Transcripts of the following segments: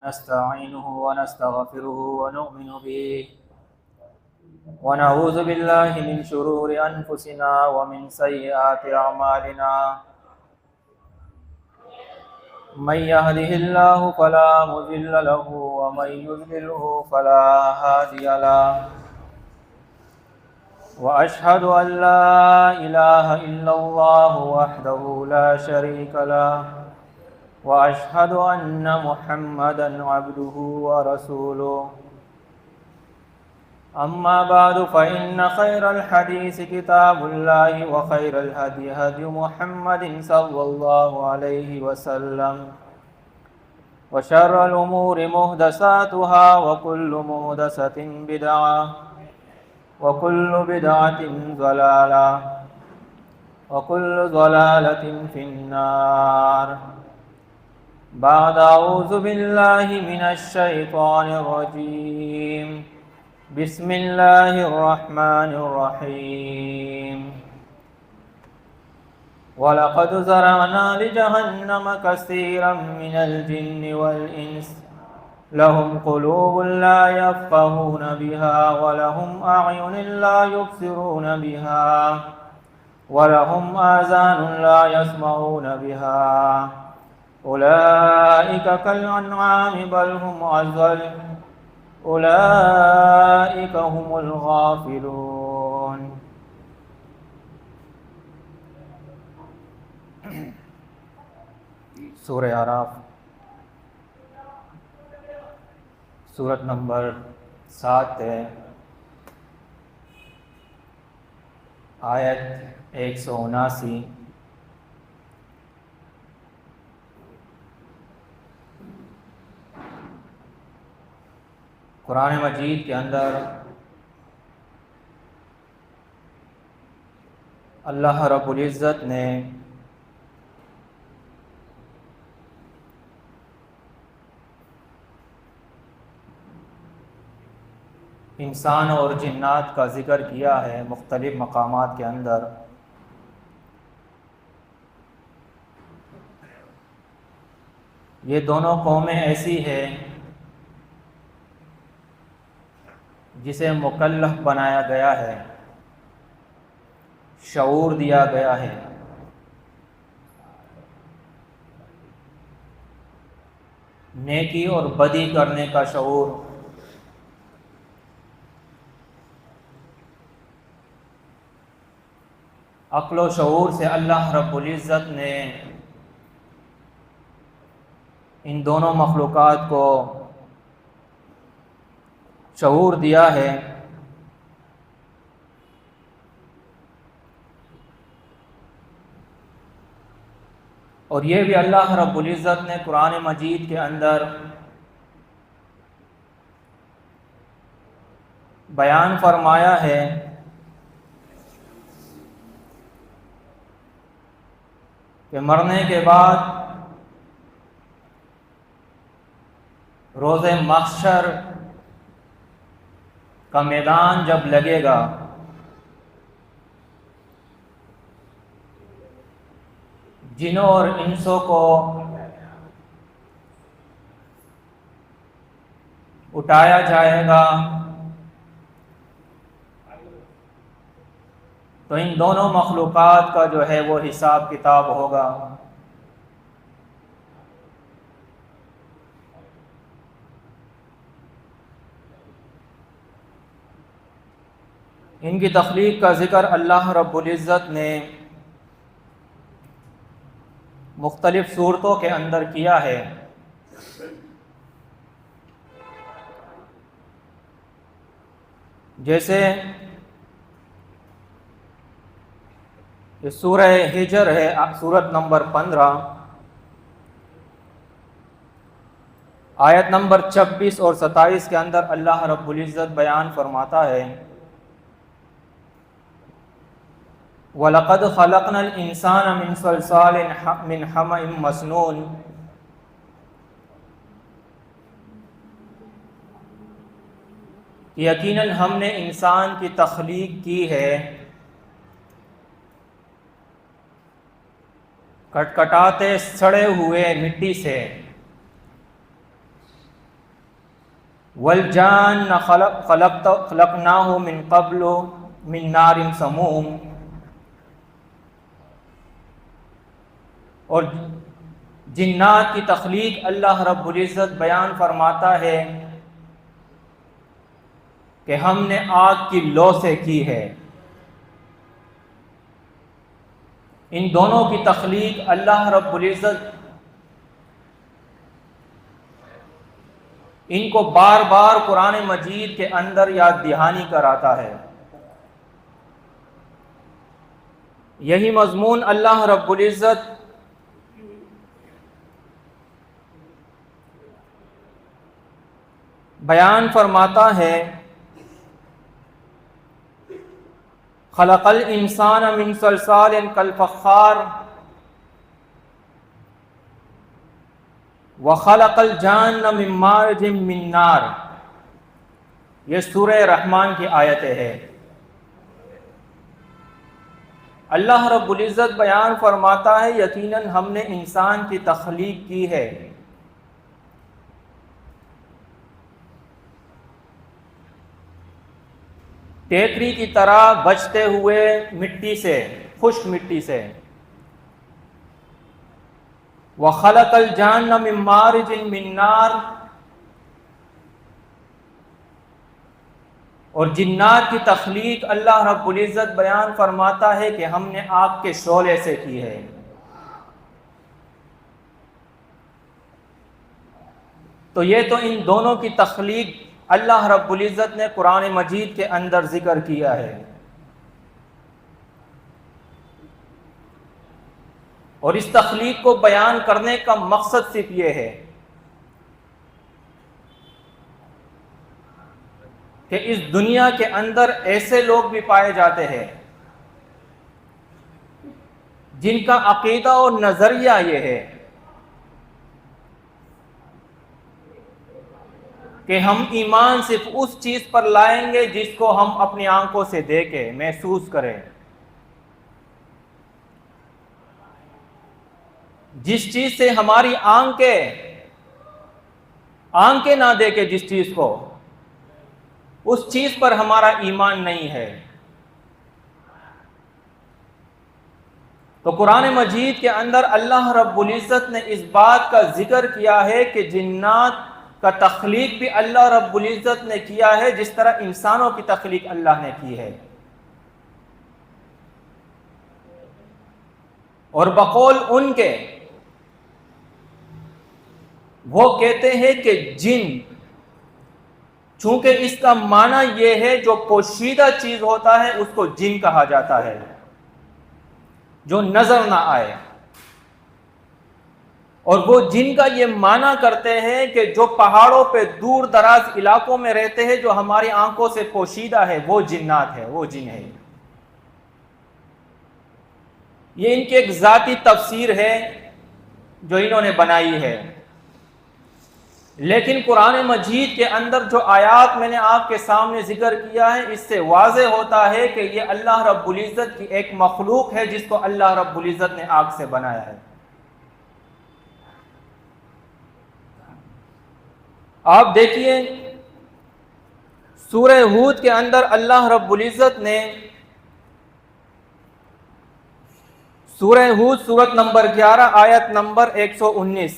نستعينه ونستغفره ونؤمن به ونعوذ بالله من شرور أنفسنا ومن سيئات أعمالنا. من يهده الله فلا مضل له ومن يضلله فلا هادي له. وأشهد أن لا إله إلا الله وحده لا شريك له وأشهد أن محمدًا عبده ورسوله. أما بعد فإن خير الحديث كتاب الله وخير الهدي هدي محمد صلى الله عليه وسلم وشر الأمور محدثاتها وكل محدثة بدعة وكل بدعة ضلالة وكل ضلالة في النار. بعد أعوذ بالله من الشيطان الرجيم. بسم الله الرحمن الرحيم. ولقد ذرأنا لجهنم كثيرا من الجن والإنس لهم قلوب لا يفقهون بها ولهم أعين لا يبصرون بها ولهم آذان لا يسمعون بها أولئك كالأنعام بل هم أضل أولئك هم الغافلون. سورہ اعراف سورت نمبر 7 ہے، آیت 179. قرآن مجید کے اندر اللہ رب العزت نے انسان اور جنات کا ذکر کیا ہے مختلف مقامات کے اندر. یہ دونوں قومیں ایسی ہیں جسے مکلف بنایا گیا ہے، شعور دیا گیا ہے. نیکی اور بدی کرنے کا شعور. عقل و شعور سے اللہ رب العزت نے ان دونوں مخلوقات کو شعور دیا ہے. اور یہ بھی اللہ رب العزت نے قرآن مجید کے اندر بیان فرمایا ہے کہ مرنے کے بعد روز محشر کا میدان جب لگے گا جنوں اور انسوں کو اٹھایا جائے گا تو ان دونوں مخلوقات کا جو ہے وہ حساب کتاب ہوگا. ان کی تخلیق کا ذکر اللہ رب العزت نے مختلف صورتوں کے اندر کیا ہے. جیسے یہ سورہ ہجر ہے، سورت نمبر 15 آیت نمبر 26 اور 27 کے اندر اللہ رب العزت بیان فرماتا ہے وَلَقَدْ خَلَقْنَا الْإِنسَانَ مِنْ صَلْصَالٍ مِنْ حَمَإٍ مَسْنُونٍ. یقیناً ہم نے انسان کی تخلیق کی ہے کٹکٹاتے سڑے ہوئے مٹی سے. والجان خلقناه من قبل من نار سموم، اور جنات کی تخلیق اللہ رب العزت بیان فرماتا ہے کہ ہم نے آگ کی لو سے کی ہے۔ ان دونوں کی تخلیق اللہ رب العزت ان کو بار بار قرآن مجید کے اندر یاد دہانی کراتا ہے۔ یہی مضمون اللہ رب العزت بیان فرماتا ہے، خلق الانسان من صلصال کالفخار وخلق الجان من مارج من نار۔ یہ سورہ رحمان کی آیتیں ہیں۔ اللہ رب العزت بیان فرماتا ہے یقیناً ہم نے انسان کی تخلیق کی ہے ٹیکری کی طرح بچتے ہوئے مٹی سے، خشک مٹی سے۔ وَخَلَقَ الْجَانَّ مِن مَّارِجٍ مِّن نَّارٍ، اور جنات کی تخلیق اللہ رب العزت بیان فرماتا ہے کہ ہم نے آگ کے شعلے سے کی ہے۔ تو یہ تو ان دونوں کی تخلیق اللہ رب العزت نے قرآن مجید کے اندر ذکر کیا ہے، اور اس تخلیق کو بیان کرنے کا مقصد صرف یہ ہے کہ اس دنیا کے اندر ایسے لوگ بھی پائے جاتے ہیں جن کا عقیدہ اور نظریہ یہ ہے کہ ہم ایمان صرف اس چیز پر لائیں گے جس کو ہم اپنی آنکھوں سے دیکھیں، محسوس کریں۔ جس چیز سے ہماری آنکھیں نہ دیکھیں، جس چیز کو، اس چیز پر ہمارا ایمان نہیں ہے۔ تو قرآن مجید کے اندر اللہ رب العزت نے اس بات کا ذکر کیا ہے کہ جنات کا تخلیق بھی اللہ رب العزت نے کیا ہے جس طرح انسانوں کی تخلیق اللہ نے کی ہے۔ اور بقول ان کے وہ کہتے ہیں کہ جن، چونکہ اس کا معنی یہ ہے جو پوشیدہ چیز ہوتا ہے اس کو جن کہا جاتا ہے، جو نظر نہ آئے، اور وہ جن کا یہ معنی کرتے ہیں کہ جو پہاڑوں پہ دور دراز علاقوں میں رہتے ہیں، جو ہماری آنکھوں سے پوشیدہ ہے، وہ جنات ہے، وہ جن ہے۔ یہ ان کی ایک ذاتی تفسیر ہے جو انہوں نے بنائی ہے، لیکن قرآن مجید کے اندر جو آیات میں نے آپ کے سامنے ذکر کیا ہے، اس سے واضح ہوتا ہے کہ یہ اللہ رب العزت کی ایک مخلوق ہے جس کو اللہ رب العزت نے آگ سے بنایا ہے۔ آپ دیکھیے سورہ ہود کے اندر اللہ رب العزت نے سورہ ہود سورت نمبر 11 آیت نمبر 119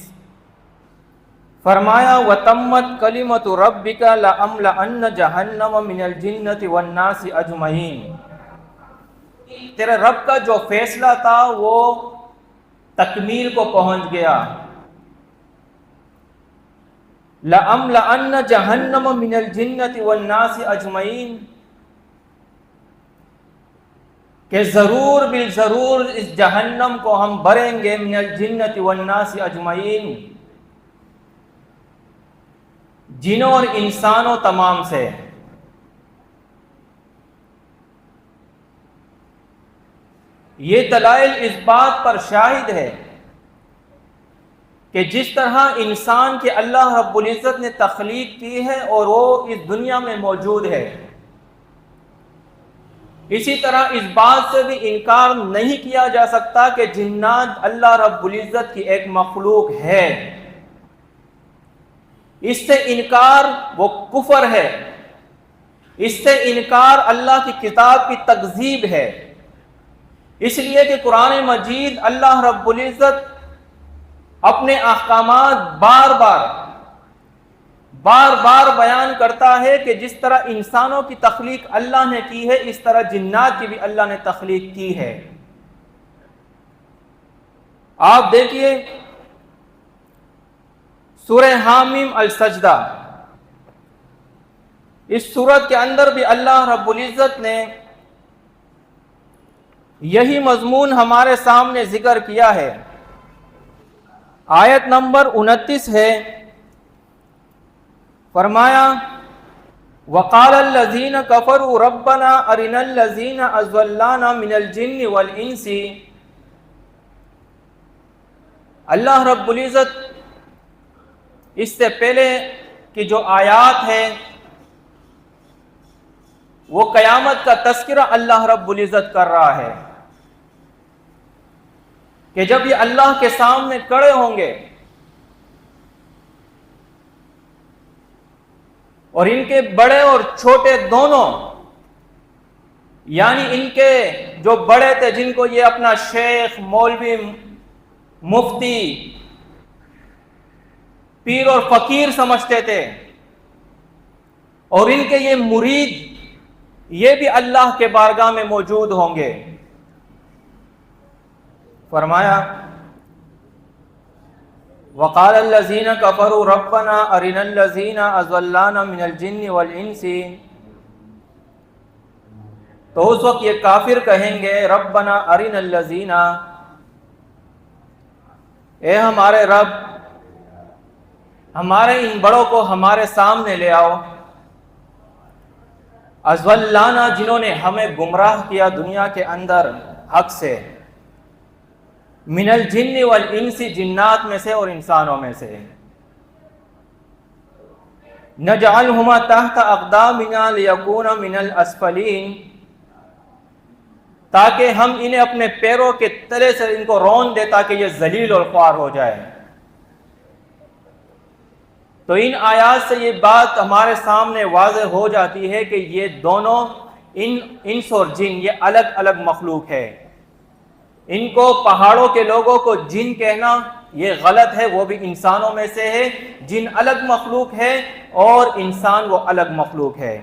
فرمایا وَتَمَّتْ كَلِمَةُ رَبِّكَ لَأَمْلَأَنَّ جَهَنَّمَ مِنَ الْجِنَّةِ وَالنَّاسِ أَجْمَعِينَ۔ تیرے رب کا جو فیصلہ تھا وہ تکمیل کو پہنچ گیا۔ لَأَمْلَأَنَّ جَهَنَّمَ مِنَ الْجِنَّةِ وَالنَّاسِ أَجْمَعِينَ، کہ ضرور بالضرور اس جہنم کو ہم بھریں گے، من الجنت والناس اجمعین، جنوں اور انسانوں تمام سے۔ یہ دلائل اس بات پر شاہد ہے کہ جس طرح انسان کے اللہ رب العزت نے تخلیق کی ہے اور وہ اس دنیا میں موجود ہے، اسی طرح اس بات سے بھی انکار نہیں کیا جا سکتا کہ جنات اللہ رب العزت کی ایک مخلوق ہے۔ اس سے انکار وہ کفر ہے، اس سے انکار اللہ کی کتاب کی تکذیب ہے، اس لیے کہ قرآن مجید اللہ رب العزت اپنے احکامات بار بار بیان کرتا ہے کہ جس طرح انسانوں کی تخلیق اللہ نے کی ہے، اس طرح جنات کی بھی اللہ نے تخلیق کی ہے۔ آپ دیکھیے سورہ حامیم السجدہ، اس سورت کے اندر بھی اللہ رب العزت نے یہی مضمون ہمارے سامنے ذکر کیا ہے۔ آیت نمبر 29 ہے، فرمایا وَقَالَ الَّذِينَ كَفَرُوا رَبَّنَا أَرِنَا الَّذِينَ أَضَلَّانَا مِنَ الْجِنِّ وَالْإِنسِ۔ اللہ رب العزت اس سے پہلے کی جو آیات ہے وہ قیامت کا تذکرہ اللہ رب العزت کر رہا ہے کہ جب یہ اللہ کے سامنے کھڑے ہوں گے اور ان کے بڑے اور چھوٹے دونوں، یعنی ان کے جو بڑے تھے جن کو یہ اپنا شیخ، مولوی، مفتی، پیر اور فقیر سمجھتے تھے، اور ان کے یہ مرید، یہ بھی اللہ کے بارگاہ میں موجود ہوں گے۔ فرمایا وَقَالَ الَّذِينَ كَفَرُوا رَبَّنَا أَرِنَا الَّذِينَ أَضَلَّانَا مِنَ الْجِنِّ وَالْإِنسِ۔ تو اس وقت یہ کافر کہیں گے ربنا ارنا الذین، اے ہمارے رب ہمارے ان بڑوں کو ہمارے سامنے لے آؤ، اضلانا جنہوں نے ہمیں گمراہ کیا دنیا کے اندر حق سے، من الجن والانس جنات میں سے اور انسانوں میں سے، نجعلہما تحت اقدامنا لیکونا من الاسفلین، تاکہ ہم انہیں اپنے پیروں کے تلے سے ان کو رون دے تاکہ یہ ذلیل اور خوار ہو جائے۔ تو ان آیات سے یہ بات ہمارے سامنے واضح ہو جاتی ہے کہ یہ دونوں انس اور جن یہ الگ الگ مخلوق ہے۔ ان کو پہاڑوں کے لوگوں کو جن کہنا یہ غلط ہے، وہ بھی انسانوں میں سے ہے، جن الگ مخلوق ہے اور انسان وہ الگ مخلوق ہے۔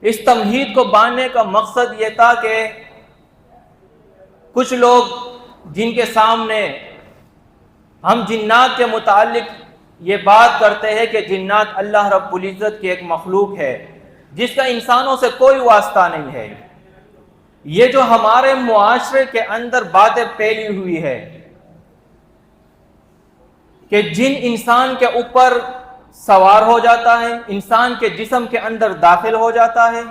اس تمہید کو باندھنے کا مقصد یہ تھا کہ کچھ لوگ جن کے سامنے ہم جنات کے متعلق یہ بات کرتے ہیں کہ جنات اللہ رب العزت کی ایک مخلوق ہے جس کا انسانوں سے کوئی واسطہ نہیں ہے، یہ جو ہمارے معاشرے کے اندر باتیں پھیلی ہوئی ہے کہ جن انسان کے اوپر سوار ہو جاتا ہے، انسان کے جسم کے اندر داخل ہو جاتا ہے،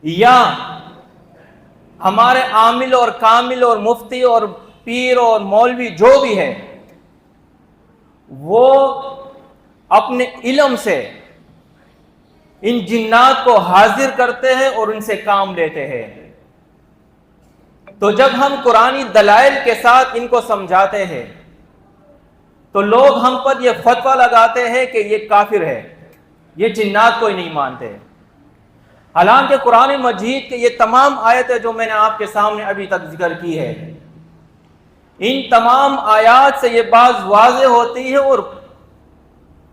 یا ہمارے عامل اور کامل اور مفتی اور پیر اور مولوی جو بھی ہے وہ اپنے علم سے ان جنات کو حاضر کرتے ہیں اور ان سے کام لیتے ہیں۔ تو جب ہم قرآنی دلائل کے ساتھ ان کو سمجھاتے ہیں تو لوگ ہم پر یہ فتویٰ لگاتے ہیں کہ یہ کافر ہے، یہ جنات کو ہی نہیں مانتے، حالانکہ قرآن مجید کے یہ تمام آیتیں جو میں نے آپ کے سامنے ابھی تک ذکر کی ہے، ان تمام آیات سے یہ بات واضح ہوتی ہے اور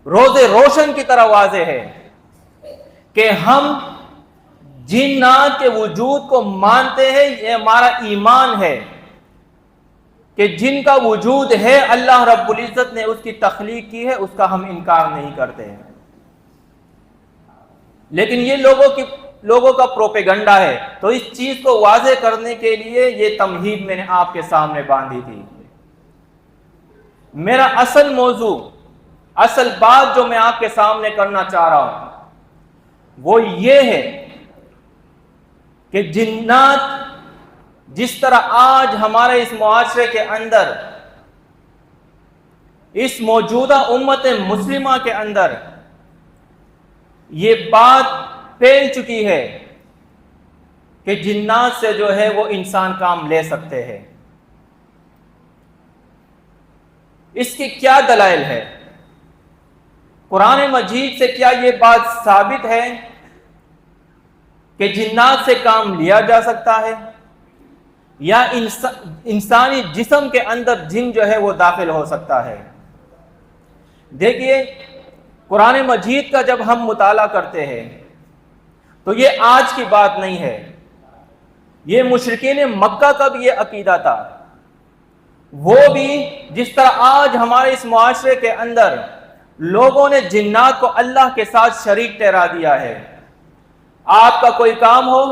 روز روشن کی طرح واضح ہے کہ ہم جنات کے وجود کو مانتے ہیں، یہ ہمارا ایمان ہے کہ جن کا وجود ہے، اللہ رب العزت نے اس کی تخلیق کی ہے، اس کا ہم انکار نہیں کرتے ہیں، لیکن یہ لوگوں کا پروپیگنڈا ہے۔ تو اس چیز کو واضح کرنے کے لیے یہ تمہید میں نے آپ کے سامنے باندھی تھی۔ میرا اصل موضوع، اصل بات جو میں آپ کے سامنے کرنا چاہ رہا ہوں وہ یہ ہے کہ جنات جس طرح آج ہمارے اس معاشرے کے اندر، اس موجودہ امت مسلمہ کے اندر یہ بات پھیل چکی ہے کہ جنات سے جو ہے وہ انسان کام لے سکتے ہیں، اس کی کیا دلائل ہے؟ قرآن مجید سے کیا یہ بات ثابت ہے کہ جنات سے کام لیا جا سکتا ہے یا انسانی جسم کے اندر جن جو ہے وہ داخل ہو سکتا ہے؟ دیکھیے، قرآن مجید کا جب ہم مطالعہ کرتے ہیں تو یہ آج کی بات نہیں ہے، یہ مشرکین مکہ کا بھی یہ عقیدہ تھا۔ وہ بھی جس طرح آج ہمارے اس معاشرے کے اندر لوگوں نے جنات کو اللہ کے ساتھ شریک ٹھہرا دیا ہے۔ آپ کا کوئی کام ہو،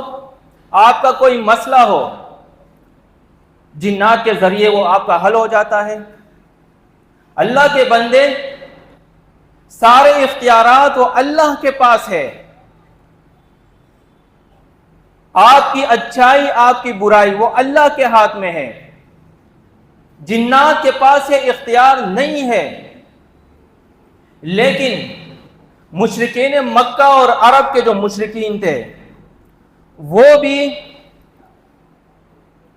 آپ کا کوئی مسئلہ ہو، جنات کے ذریعے وہ آپ کا حل ہو جاتا ہے۔ اللہ کے بندے، سارے اختیارات وہ اللہ کے پاس ہے۔ آپ کی اچھائی، آپ کی برائی وہ اللہ کے ہاتھ میں ہے۔ جنات کے پاس یہ اختیار نہیں ہے۔ لیکن مشرکین مکہ اور عرب کے جو مشرکین تھے وہ بھی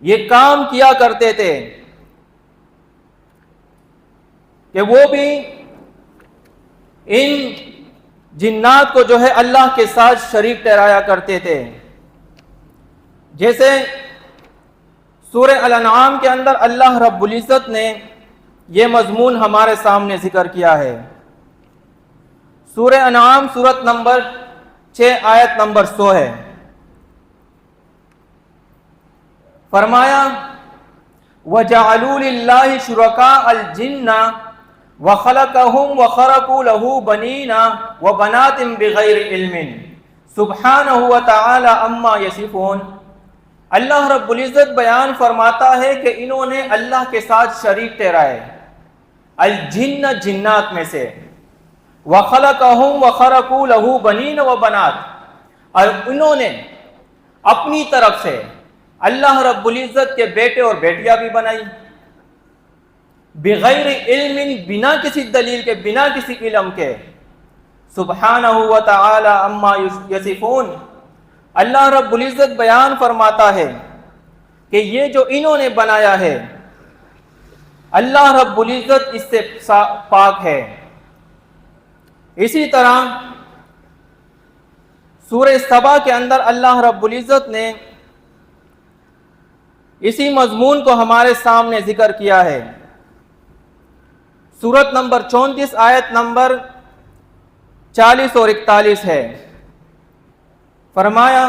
یہ کام کیا کرتے تھے کہ وہ بھی ان جنات کو جو ہے اللہ کے ساتھ شریک ٹھہرایا کرتے تھے۔ جیسے سورہ الانعام کے اندر اللہ رب العزت نے یہ مضمون ہمارے سامنے ذکر کیا ہے۔ سورہ انعام سورت نمبر 6 آیت نمبر 100 ہے۔ فرمایا وَجَعَلُوا لِلَّهِ شُرَكَاءَ الْجِنَّ وَخَلَقَهُمْ وَخَرَقُوا لَهُ بَنِينَ وَبَنَاتٍ بِغَيْرِ عِلْمٍ سُبْحَانَهُ وَتَعَالَى عَمَّا يَصِفُونَ۔ اللہ رب العزت بیان فرماتا ہے کہ انہوں نے اللہ کے ساتھ شریک ٹھہرائے، الجن جنات میں سے، وَخَلَقَهُمْ وَخَرَقُوا لَهُ بَنِينَ وَبَنَاتٍ، اور انہوں نے اپنی طرف سے اللہ رب العزت کے بیٹے اور بیٹیاں بھی بنائی، بغیر علم، بنا کسی دلیل کے، بنا کسی علم کے۔ سبحانہ وتعالی عما یصفون، اللہ رب العزت بیان فرماتا ہے کہ یہ جو انہوں نے بنایا ہے اللہ رب العزت اس سے پاک ہے۔ اسی طرح سورہ سبا کے اندر اللہ رب العزت نے اسی مضمون کو ہمارے سامنے ذکر کیا ہے۔ سورت نمبر 34 آیت نمبر 40 اور 41 ہے۔ فرمایا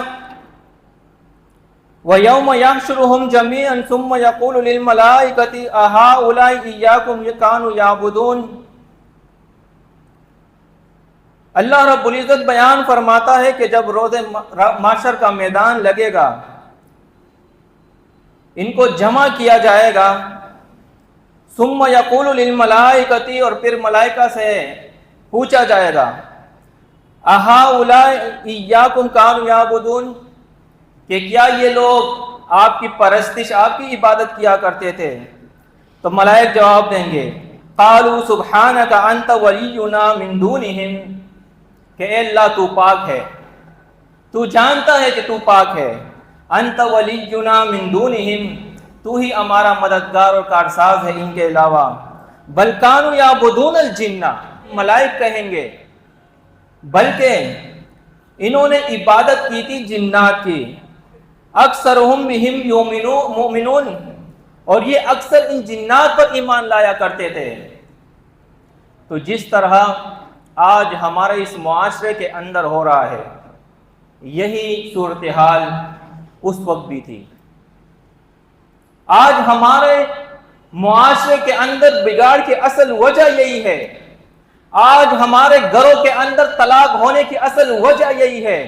وَيَوْمَ يَحْشُرُهُمْ جَمِيعًا ثُمَّ يَقُولُ لِلْمَلَائِكَةِ أَهَٰؤُلَاءِ إِيَّاكُمْ كَانُوا يَعْبُدُونَ۔ اللہ رب العزت بیان فرماتا ہے کہ جب روز محشر کا میدان لگے گا، ان کو جمع کیا جائے گا، ثم یقول للملائکۃ، اور پھر ملائکہ سے پوچھا جائے گا، اہؤلاء ایاکم کانوا یعبدون، کہ کیا یہ لوگ آپ کی پرستش، آپ کی عبادت کیا کرتے تھے؟ تو ملائک جواب دیں گے، قالوا سبحانک انت ولینا من دونہم، کہ اے اللہ تو پاک ہے، تو جانتا ہے کہ تو پاک ہے، انت ولینا من دونہم، تو ہی ہمارا مددگار اور کارساز ہے ان کے علاوہ۔ بل کانوا یعبدون الجن، ملائک کہیں گے بلکہ انہوں نے عبادت کی تھی جنات کی، اکثرہم بہم مؤمنون، اور یہ اکثر ان جنات پر ایمان لایا کرتے تھے۔ تو جس طرح آج ہمارے اس معاشرے کے اندر ہو رہا ہے، یہی صورتحال اس وقت بھی تھی۔ آج ہمارے معاشرے کے اندر بگاڑ کی اصل وجہ یہی ہے، آج ہمارے گھروں کے اندر طلاق ہونے کی اصل وجہ یہی ہے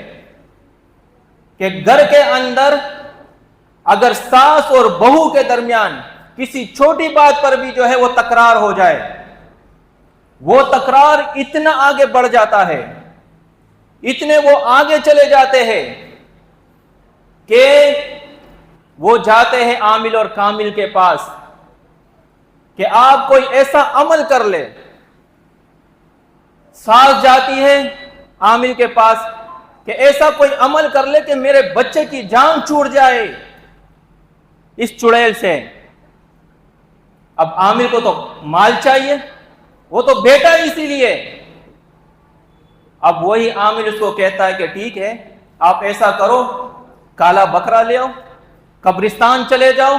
کہ گھر کے اندر اگر ساس اور بہو کے درمیان کسی چھوٹی بات پر بھی جو ہے وہ تکرار ہو جائے، وہ تکرار اتنا آگے بڑھ جاتا ہے، اتنے وہ آگے چلے جاتے ہیں کہ وہ جاتے ہیں عامل اور کامل کے پاس کہ آپ کوئی ایسا عمل کر لے۔ ساس جاتی ہے عامل کے پاس کہ ایسا کوئی عمل کر لے کہ میرے بچے کی جان چھوٹ جائے اس چڑیل سے۔ اب عامل کو تو مال چاہیے، وہ تو بیٹا اسی لیے، اب وہی عامل اس کو کہتا ہے کہ ٹھیک ہے، آپ ایسا کرو، کالا بکرا لے آؤ، قبرستان چلے جاؤ،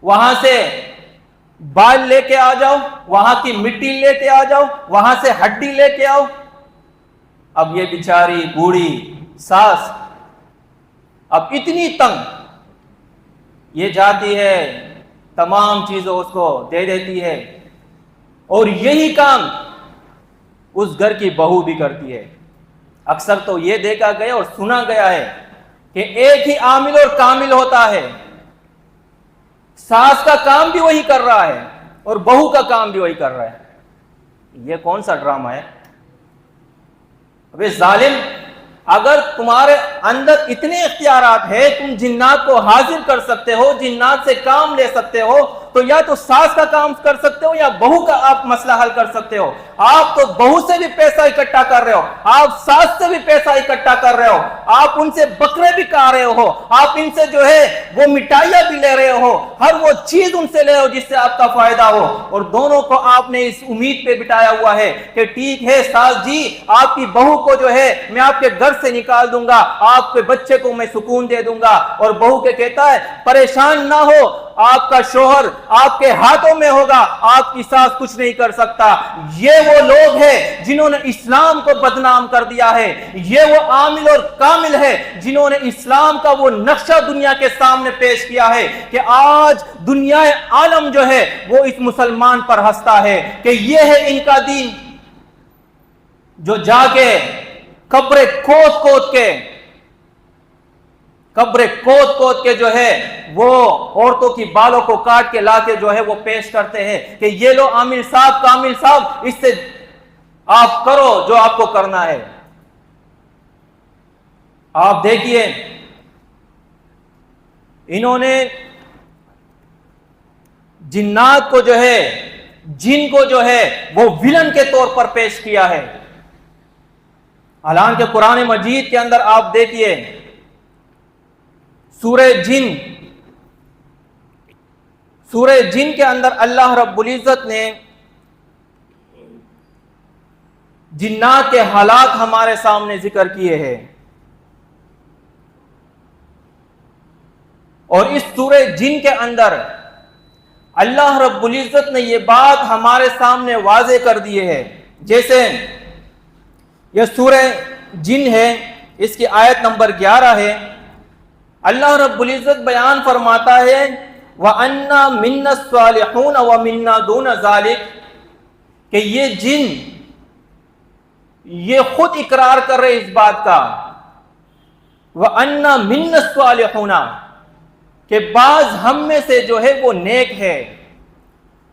وہاں سے بال لے کے آ جاؤ، وہاں کی مٹی لے کے آ جاؤ، وہاں سے ہڈی لے کے آؤ۔ اب یہ بیچاری بوڑھی ساس اب اتنی تنگ، یہ جاتی ہے تمام چیزوں اس کو دے دیتی ہے، اور یہی کام اس گھر کی بہو بھی کرتی ہے۔ اکثر تو یہ دیکھا گیا اور سنا گیا ہے کہ ایک ہی عامل اور کامل ہوتا ہے، ساس کا کام بھی وہی کر رہا ہے اور بہو کا کام بھی وہی کر رہا ہے۔ یہ کون سا ڈرامہ ہے؟ ابے ظالم، اگر تمہارے اندر اتنے اختیارات ہیں، تم جنات کو حاضر کر سکتے ہو، جنات سے کام لے سکتے ہو، تو یا تو ساس کا کام کر سکتے ہو یا بہو کا آپ مسئلہ حل کر سکتے ہو۔ آپ تو بہو سے بھی پیسہ اکٹھا کر رہے ہو، آپ ساس سے بھی پیسہ اکٹھا کر رہے ہو، آپ ان سے بکرے بھی کھا رہے ہو، آپ ان سے جو ہے وہ مٹھائیاں بھی لے رہے ہو، ہر وہ چیز ان سے لے ہو جس سے آپ کا فائدہ ہو، اور دونوں کو آپ نے اس امید پہ بٹھایا ہوا ہے کہ ٹھیک ہے ساس جی، آپ کی بہو کو جو ہے میں آپ کے گھر سے نکال دوں گا، آپ کے بچے کو میں سکون دے دوں گا، اور بہو کے کہتا ہے پریشان نہ ہو، آپ کا شوہر آپ کے ہاتھوں میں ہوگا، آپ کی ساس کچھ نہیں کر سکتا۔ یہ وہ لوگ ہیں جنہوں نے اسلام کو بدنام کر دیا ہے، یہ وہ عامل اور کامل ہے جنہوں نے اسلام کا وہ نقشہ دنیا کے سامنے پیش کیا ہے کہ آج دنیا عالم جو ہے وہ اس مسلمان پر ہنستا ہے کہ یہ ہے ان کا دین، جو جا کے قبریں کھود کے جو ہے وہ عورتوں کی بالوں کو کاٹ کے لا کے جو ہے وہ پیش کرتے ہیں کہ یہ لو عامل صاحب، کامل صاحب، اس سے آپ کرو جو آپ کو کرنا ہے۔ آپ دیکھیے انہوں نے جنات کو جو ہے، جن کو جو ہے وہ ویلن کے طور پر پیش کیا ہے، حالانکہ قرآن مجید کے اندر آپ دیکھیے سورہ جن کے اندر اللہ رب العزت نے جنات کے حالات ہمارے سامنے ذکر کیے ہیں، اور اس سورہ جن کے اندر اللہ رب العزت نے یہ بات ہمارے سامنے واضح کر دی ہے۔ جیسے یہ سورہ جن ہے، اس کی آیت نمبر 11 ہے، اللہ رب العزت بیان فرماتا ہے وَأَنَّا مِنَّا الصَّالِحُونَ وَمِنَّا دُونَ ذَلِكَ، کہ یہ جن یہ خود اقرار کر رہے اس بات کا، وَأَنَّا مِنَّا الصَّالِحُونَ، کہ بعض ہم میں سے جو ہے وہ نیک ہے،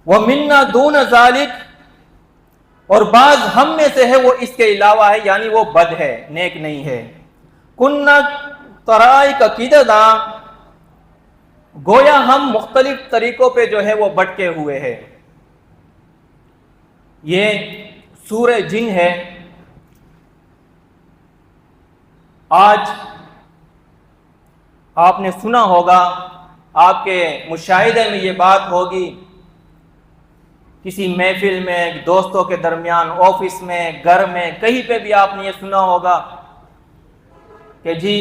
وَمِنَّا دُونَ ذَلِكَ، اور بعض ہم میں سے ہے وہ اس کے علاوہ ہے، یعنی وہ بد ہے، نیک نہیں ہے۔ کُنَّا طَرَائِقَ قِدَدًا، گویا ہم مختلف طریقوں پہ جو ہے وہ بٹکے ہوئے ہیں۔ یہ سورہ جن ہے۔ آج آپ نے سنا ہوگا، آپ کے مشاہدے میں یہ بات ہوگی، کسی محفل میں، دوستوں کے درمیان، آفس میں، گھر میں، کہیں پہ بھی آپ نے یہ سنا ہوگا کہ جی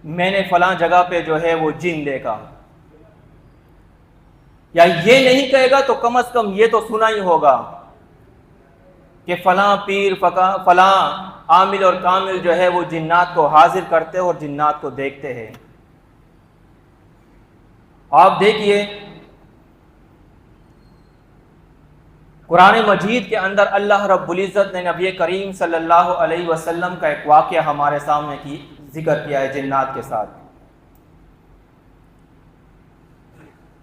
میں نے فلاں جگہ پہ جو ہے وہ جن دیکھا، یا یہ نہیں کہے گا تو کم از کم یہ تو سنا ہی ہوگا کہ فلاں پیر، فلاں عامل اور کامل جو ہے وہ جنات کو حاضر کرتے اور جنات کو دیکھتے ہیں۔ آپ دیکھیے قرآن مجید کے اندر اللہ رب العزت نے نبی کریم صلی اللہ علیہ وسلم کا ایک واقعہ ہمارے سامنے ذکر کیا ہے جنات کے ساتھ،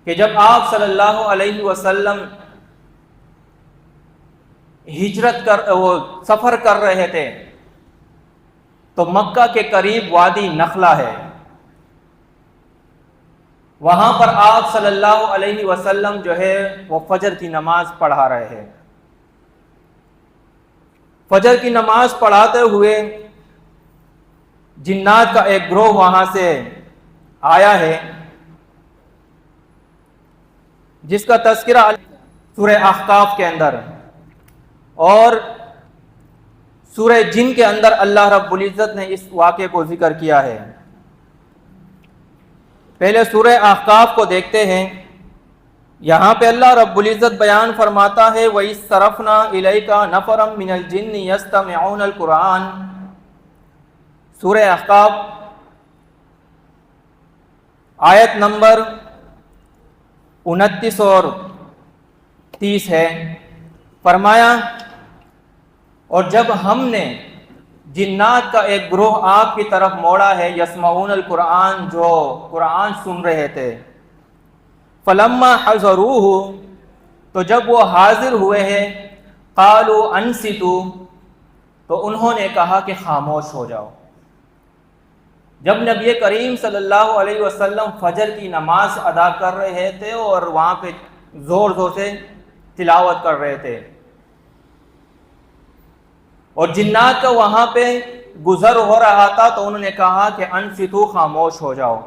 کہ جب آپ صلی اللہ علیہ وسلم سفر کر رہے تھے تو مکہ کے قریب وادی نخلہ ہے، وہاں پر آپ صلی اللہ علیہ وسلم جو ہے وہ فجر کی نماز پڑھا رہے ہیں۔ فجر کی نماز پڑھاتے ہوئے جنات کا ایک گروہ وہاں سے آیا ہے، جس کا تذکرہ سورہ احقاف کے اندر اور سورہ جن کے اندر اللہ رب العزت نے اس واقعے کو ذکر کیا ہے۔ پہلے سورہ احقاف کو دیکھتے ہیں۔ یہاں پہ اللہ رب العزت بیان فرماتا ہے وَإِذْ صَرَفْنَا إِلَيْكَ نَفَرًا مِنَ الْجِنِّ يَسْتَمِعُونَ الْقُرْآنَ، سورہ احقاف آیت نمبر 29 اور 30 ہے۔ فرمایا اور جب ہم نے جنات کا ایک گروہ آپ کی طرف موڑا ہے، یسمعون القرآن، جو قرآن سن رہے تھے، فلما حضروہ، تو جب وہ حاضر ہوئے ہیں، قالوا انصتوا، تو انہوں نے کہا کہ خاموش ہو جاؤ۔ جب نبی کریم صلی اللہ علیہ وسلم فجر کی نماز ادا کر رہے تھے اور وہاں پہ زور زور سے تلاوت کر رہے تھے، اور جنات کا وہاں پہ گزر ہو رہا تھا، تو انہوں نے کہا کہ انصتوا، خاموش ہو جاؤ۔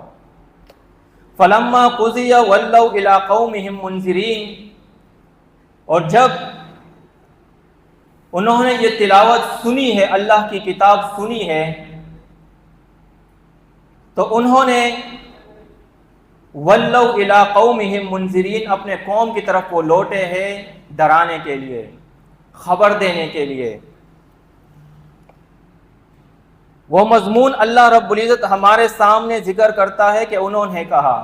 فلما قضی ولوا الی قومہم منذرین، اور جب انہوں نے یہ تلاوت سنی ہے، اللہ کی کتاب سنی ہے، تو انہوں نے ولوا الی قومہم منذرین، اپنے قوم کی طرف وہ لوٹے ہیں ڈرانے کے لیے، خبر دینے کے لیے۔ وہ مضمون اللہ رب العزت ہمارے سامنے ذکر کرتا ہے کہ انہوں نے کہا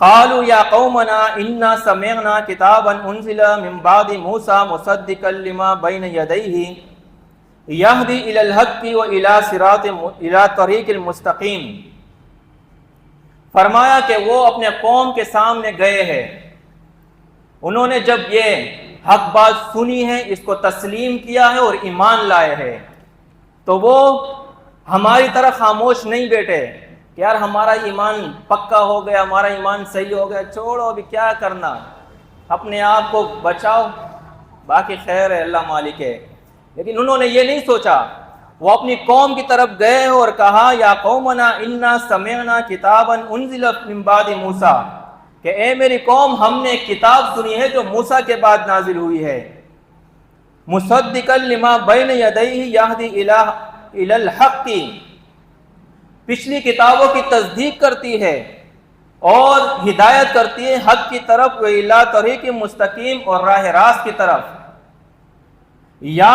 قالوا یا قومنا انا سمعنا کتابا انزل من بعد موسیٰ مصدقا لما بین یدیہ یہدی الی الحق والی طریق المستقیم۔ فرمایا کہ وہ اپنے قوم کے سامنے گئے ہیں، انہوں نے جب یہ حق بات سنی ہے، اس کو تسلیم کیا ہے اور ایمان لائے ہیں، تو وہ ہماری طرح خاموش نہیں بیٹھے کہ یار ہمارا ایمان پکا ہو گیا، ہمارا ایمان صحیح ہو گیا، چھوڑو ابھی کیا کرنا، اپنے آپ کو بچاؤ، باقی خیر ہے، اللہ مالک ہے۔ لیکن انہوں نے یہ نہیں سوچا، وہ اپنی قوم کی طرف گئے اور کہا یا قومنا انا سمعنا کتابا انزل من بعد موسیٰ، کہ اے میری قوم، ہم نے ایک کتاب سنی ہے جو موسیٰ کے بعد نازل ہوئی ہے، مصدقا لما بین یدیہ یہدی الی الحق، پچھلی کتابوں کی تصدیق کرتی ہے اور ہدایت کرتی ہے حق کی طرف، وإلی طریق مستقیم، اور راہ راست کی طرف۔ یا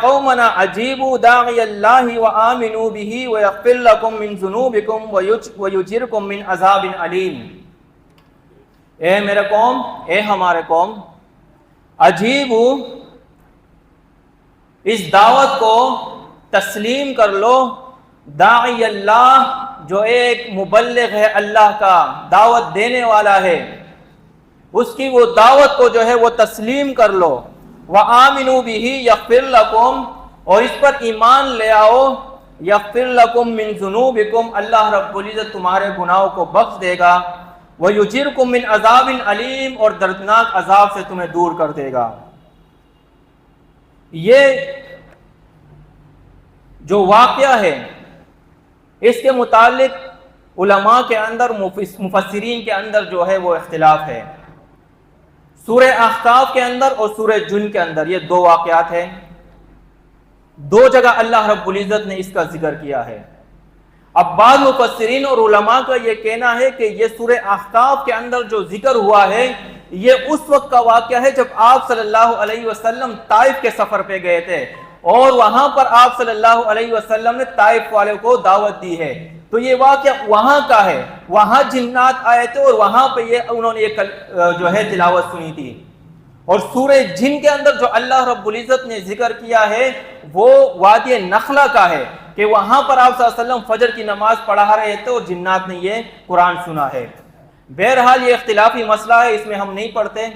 قومنا اجیبوا داعی اللہ وآمنوا بہ ویغفر لکم من ذنوبکم ویجرکم من عذاب علیم۔ اے میرے قوم، اے ہمارے قوم، اجیبوا، اس دعوت کو تسلیم کر لو، داعی اللہ، جو ایک مبلغ ہے اللہ کا، دعوت دینے والا ہے، اس کی وہ دعوت کو جو ہے وہ تسلیم کر لو۔ وآمنوا بہ یغفر لکم، اور اس پر ایمان لے آؤ، یغفر لکم من ذنوبکم، اللہ رب العزت تمہارے گناہوں کو بخش دے گا، ویجرکم من عذاب علیم، اور دردناک عذاب سے تمہیں دور کر دے گا۔ یہ جو واقعہ ہے، اس کے متعلق علماء کے اندر، مفسرین کے اندر جو ہے وہ اختلاف ہے۔ سورہ احقاف کے اندر اور سورہ جن کے اندر یہ دو واقعات ہیں، دو جگہ اللہ رب العزت نے اس کا ذکر کیا ہے۔ اب بعض مفسرین اور علماء کا یہ کہنا ہے کہ یہ سورہ احقاف کے اندر جو ذکر ہوا ہے، یہ اس وقت کا واقعہ ہے جب آپ صلی اللہ علیہ وسلم طائف کے سفر پہ گئے تھے، اور وہاں پر آپ صلی اللہ علیہ وسلم نے طائف والے کو دعوت دی ہے، تو یہ واقعہ وہاں کا ہے، وہاں جنات آئے تھے اور وہاں پہ انہوں نے یہ جو ہے تلاوت سنی تھی۔ اور سورہ جن کے اندر جو اللہ رب العزت نے ذکر کیا ہے، وہ وادی نخلا کا ہے، کہ وہاں پر آپ صلی اللہ علیہ وسلم فجر کی نماز پڑھا رہے تھے اور جنات نے یہ قرآن سنا ہے۔ بہرحال یہ اختلافی مسئلہ ہے، اس میں ہم نہیں پڑھتے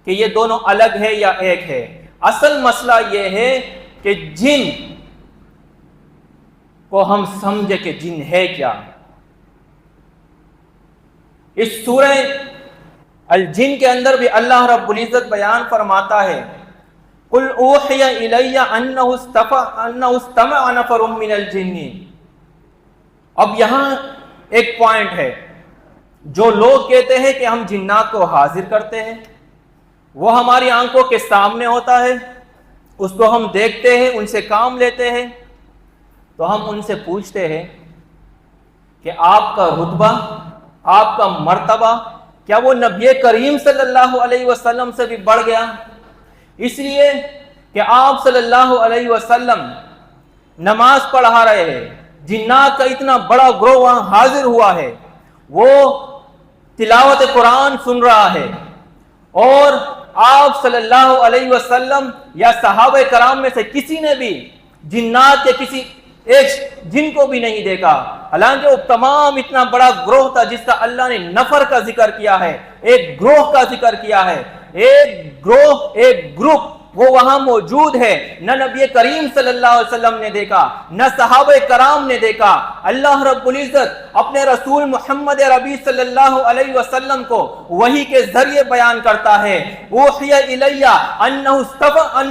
کہ یہ دونوں الگ ہے یا ایک ہے۔ اصل مسئلہ یہ ہے کہ جن کو ہم سمجھے کہ جن ہے کیا۔ اس سورہ الجن کے اندر بھی اللہ رب العزت بیان فرماتا ہے قُلْ أُوحِيَ إِلَيَّ أَنَّهُ اسْتَمَعَ نَفَرٌ مِّنَ الْجِنِّ۔ اب یہاں ایک پوائنٹ ہے، جو لوگ کہتے ہیں کہ ہم جنات کو حاضر کرتے ہیں، وہ ہماری آنکھوں کے سامنے ہوتا ہے، اس کو ہم دیکھتے ہیں، ان سے کام لیتے ہیں، تو ہم ان سے پوچھتے ہیں کہ آپ کا رتبہ، آپ کا مرتبہ کیا وہ نبی کریم صلی اللہ علیہ وسلم سے بھی بڑھ گیا؟ اس لیے کہ آپ صلی اللہ علیہ وسلم نماز پڑھا رہے ہیں، جنات کا اتنا بڑا گروہ وہاں حاضر ہوا ہے، وہ تلاوت قرآن سن رہا ہے، اور آپ صلی اللہ علیہ وسلم یا صحابہ کرام میں سے کسی نے بھی جنات کے کسی ایک جن کو بھی نہیں دیکھا، حالانکہ وہ تمام اتنا بڑا گروہ تھا جس کا اللہ نے نفر کا ذکر کیا ہے، ایک گروہ کا ذکر کیا ہے، ایک گروہ، ایک گروپ وہ وہاں موجود ہے، نہ نبی کریم صلی اللہ علیہ وسلم نے دیکھا، نہ صحابہ کرام نے دیکھا۔ اللہ رب العزت اپنے رسول محمد عربی صلی اللہ علیہ وسلم کو وحی کے ذریعے بیان کرتا ہے، اوحی الی انہ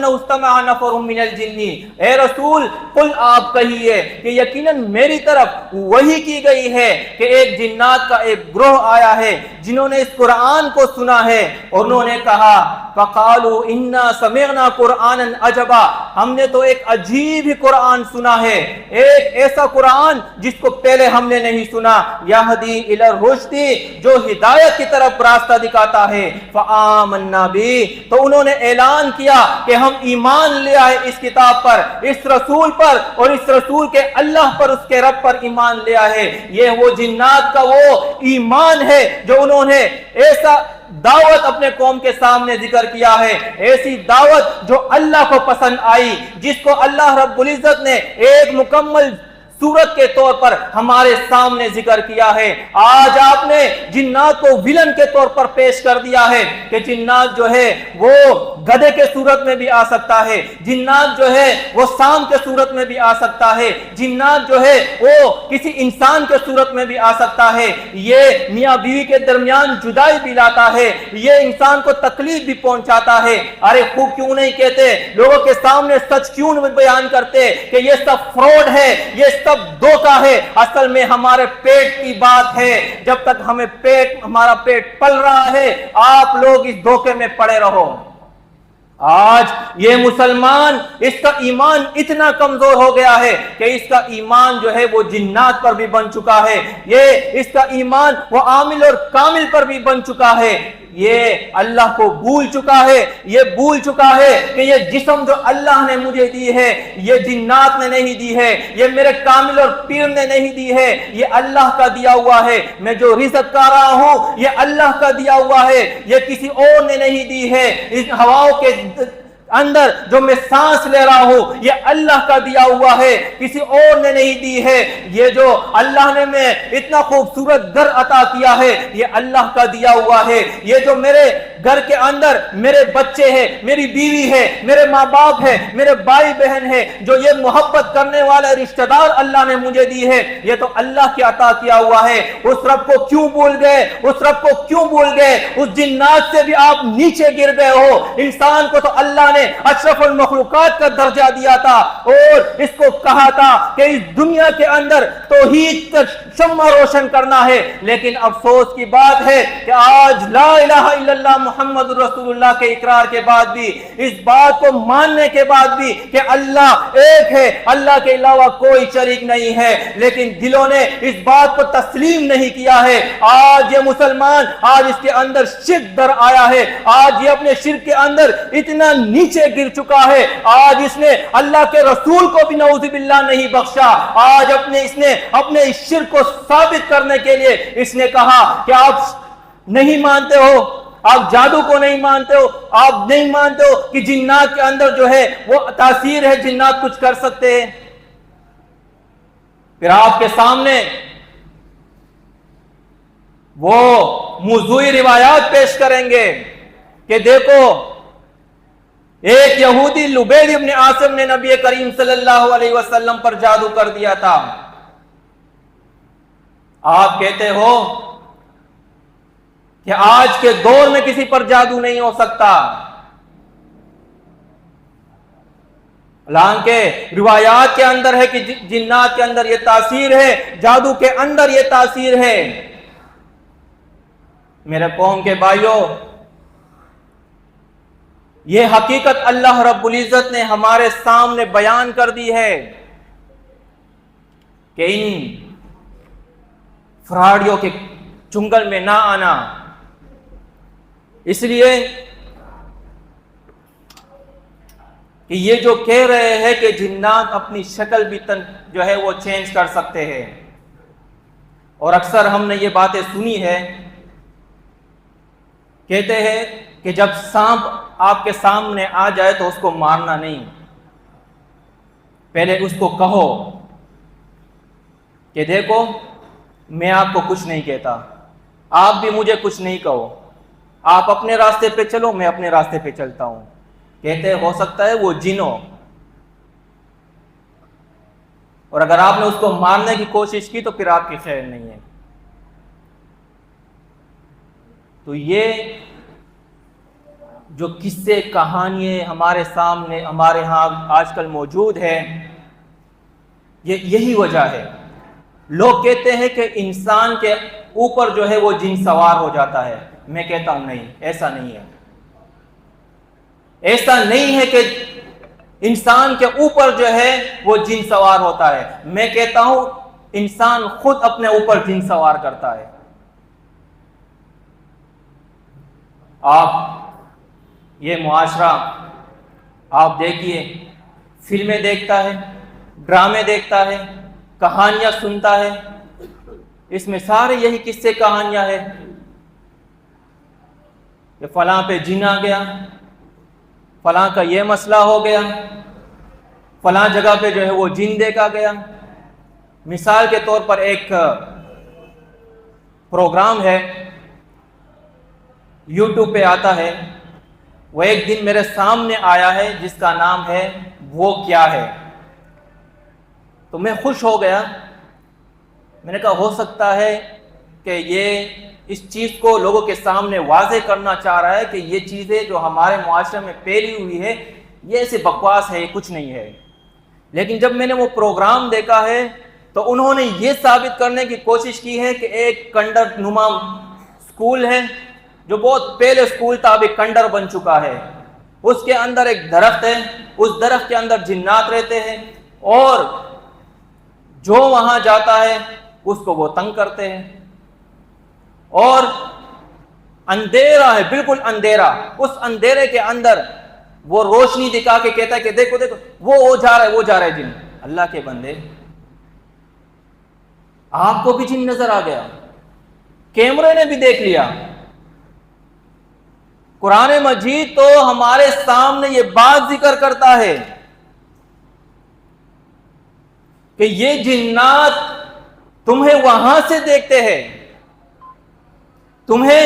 استمع نفر من الجن، اے رسول قل آپ کہیے کہ یقیناً میری طرف وحی کی گئی ہے کہ ایک جنات کا ایک گروہ آیا ہے جنہوں نے اس قرآن کو سنا ہے، اور انہوں نے کہا فقالوا انا سمعنا قرآنا عجبا، ہم نے تو ایک عجیب ہی قرآن سنا ہے، ایک ایسا قرآن جس کو پہلے ہم نے نہیں سنا، یہدی الی الرشد، جو ہدایت کی طرف راستہ دکھاتا ہے، فآمنا بھی، تو انہوں نے اعلان کیا کہ ہم ایمان لے آئے اس کتاب پر، اس رسول پر، اور اس رسول کے اللہ پر، اس کے رب پر ایمان لے آئے۔ یہ وہ جنات کا وہ ایمان ہے جو انہوں نے ایسا دعوت اپنے قوم کے سامنے ذکر کیا ہے، ایسی دعوت جو اللہ کو پسند آئی، جس کو اللہ رب العزت نے ایک مکمل صورت کے طور پر ہمارے سامنے ذکر کیا ہے۔ آج آپ نے جنات کو ولن کے طور پر پیش کر دیا ہے کہ جنات جو ہے وہ گدھے کے صورت میں بھی آ سکتا ہے، جنات جو ہے وہ سانپ کے صورت میں بھی آ سکتا ہے، جنات جو ہے وہ کسی انسان کے صورت میں بھی آ سکتا ہے، یہ میاں بیوی کے درمیان جدائی بھی لاتا ہے، یہ انسان کو تکلیف بھی پہنچاتا ہے۔ ارے خوب کیوں نہیں کہتے، لوگوں کے سامنے سچ کیوں نہیں بیان کرتے کہ یہ سب فراڈ ہے، یہ سب دھوکہ ہے؟ اصل میں ہمارے پیٹ کی بات ہے، جب تک ہمارا پیٹ پل رہا ہے آپ لوگ اس دھوکے میں پڑے رہو۔ آج یہ مسلمان، اس کا ایمان اتنا کمزور ہو گیا ہے کہ اس کا ایمان جو ہے وہ جنات پر بھی بن چکا ہے، یہ اس کا ایمان وہ عامل اور کامل پر بھی بن چکا ہے، یہ اللہ کو بھول چکا ہے، یہ بھول چکا ہے کہ یہ جسم جو اللہ نے مجھے دی ہے یہ جنات نے نہیں دی ہے، یہ میرے کامل اور پیر نے نہیں دی ہے، یہ اللہ کا دیا ہوا ہے، میں جو رزق کھا رہا ہوں یہ اللہ کا دیا ہوا ہے، یہ کسی اور نے نہیں دی ہے، اس ہواؤں کے اندر جو میں سانس لے رہا ہوں یہ اللہ کا دیا ہوا ہے، کسی اور نے نہیں دی ہے، یہ جو اللہ نے میں اتنا خوبصورت گھر عطا کیا ہے یہ اللہ کا دیا ہوا ہے، یہ جو میرے گھر کے اندر میرے بچے ہیں، میری بیوی ہے، میرے ماں باپ ہے، میرے بھائی بہن ہے، جو یہ محبت کرنے والے رشتہ دار اللہ نے مجھے دی ہے، یہ تو اللہ کی عطا کیا ہوا ہے۔ اس رب کو کیوں بھول گئے، اس رب کو کیوں بھول گئے؟ اس جنات سے بھی آپ نیچے گر گئے ہو۔ انسان کو تو اللہ نے اشرف المخلوقات کا درجہ دیا تھا اور اس کو کہا تھا کہ اس دنیا کے اندر توحید کا شمع روشن کرنا ہے، لیکن افسوس کی بات ہے کہ آج لا الہ الا اللہ محمد رسول اللہ کے اقرار کے بعد بھی، اس بات کو ماننے کے بعد بھی کہ اللہ ایک ہے، اللہ کے علاوہ کوئی شریک نہیں ہے، لیکن دلوں نے اس بات کو تسلیم نہیں کیا ہے۔ آج یہ مسلمان، آج اس کے اندر شرک در آیا ہے، آج یہ اپنے شرک کے اندر اتنا نیچے گر چکا ہے، آج اس نے اللہ کے رسول کو بھی نعوذ باللہ نہیں بخشا۔ آج اس نے اپنے اس شرک کو ثابت کرنے کے لیے اس نے کہا کہ آپ نہیں مانتے ہو، آپ جادو کو نہیں مانتے ہو، آپ نہیں مانتے ہو کہ جنات کے اندر جو ہے وہ تاثیر ہے، جنات کچھ کر سکتے ہیں۔ پھر آپ کے سامنے وہ موضوعی روایات پیش کریں گے کہ دیکھو ایک یہودی لبید ابن عاصم نے نبی کریم صلی اللہ علیہ وسلم پر جادو کر دیا تھا۔ آپ کہتے ہو کہ آج کے دور میں کسی پر جادو نہیں ہو سکتا، حالانکہ روایات کے اندر ہے کہ جنات کے اندر یہ تاثیر ہے، جادو کے اندر یہ تاثیر ہے۔ میرے قوم کے بھائیوں، یہ حقیقت اللہ رب العزت نے ہمارے سامنے بیان کر دی ہے کہ ان فراڈیوں کے چنگل میں نہ آنا. اس لیے کہ یہ جو کہہ رہے ہیں کہ جنات اپنی شکل بھی جو ہے وہ چینج کر سکتے ہیں، اور اکثر ہم نے یہ باتیں سنی ہے، کہتے ہیں کہ جب سانپ آپ کے سامنے آ جائے تو اس کو مارنا نہیں، پہلے اس کو کہو کہ دیکھو میں آپ کو کچھ نہیں کہتا، آپ بھی مجھے کچھ نہیں کہو، آپ اپنے راستے پہ چلو، میں اپنے راستے پہ چلتا ہوں. کہتے ہو سکتا ہے وہ جن ہو، اور اگر آپ نے اس کو مارنے کی کوشش کی تو پھر آپ کی خیر نہیں ہے. تو یہ جو قصے کہانیاں ہمارے سامنے ہمارے ہاں آج کل موجود ہے، یہی وجہ ہے. لوگ کہتے ہیں کہ انسان کے اوپر جو ہے وہ جن سوار ہو جاتا ہے. میں کہتا ہوں نہیں، ایسا نہیں ہے. ایسا نہیں ہے کہ انسان کے اوپر جو ہے وہ جن سوار ہوتا ہے. میں کہتا ہوں انسان خود اپنے اوپر جن سوار کرتا ہے. آپ یہ معاشرہ آپ دیکھیے، فلمیں دیکھتا ہے، ڈرامے دیکھتا ہے، کہانیاں سنتا ہے، اس میں سارے یہی قصے کہانیاں ہیں کہ فلاں پہ جن آ گیا، فلاں کا یہ مسئلہ ہو گیا، فلاں جگہ پہ جو ہے وہ جن دیکھا گیا. مثال کے طور پر ایک پروگرام ہے، یوٹیوب پہ آتا ہے، وہ ایک دن میرے سامنے آیا ہے جس کا نام ہے وہ کیا ہے. تو میں خوش ہو گیا. میں نے کہا ہو سکتا ہے کہ یہ اس چیز کو لوگوں کے سامنے واضح کرنا چاہ رہا ہے کہ یہ چیزیں جو ہمارے معاشرے میں پھیلی ہوئی ہے یہ ایسے بکواس ہے، یہ کچھ نہیں ہے. لیکن جب میں نے وہ پروگرام دیکھا ہے تو انہوں نے یہ ثابت کرنے کی کوشش کی ہے کہ ایک کنڈر نما اسکول ہے جو بہت پہلے اسکول تھا، ابھی کنڈر بن چکا ہے. اس کے اندر ایک درخت ہے، اس درخت کے اندر جنات رہتے ہیں، اور جو وہاں جاتا ہے اس کو وہ تنگ کرتے ہیں. اور اندھیرا ہے، بالکل اندھیرا. اس اندھیرے کے اندر وہ روشنی دکھا کے کہتا ہے کہ دیکھو دیکھو وہ جا رہا ہے، وہ جا رہا ہے جن. اللہ کے بندے، آپ کو بھی جن نظر آ گیا، کیمرے نے بھی دیکھ لیا. قرآن مجید تو ہمارے سامنے یہ بات ذکر کرتا ہے کہ یہ جنات تمہیں وہاں سے دیکھتے ہیں، تمہیں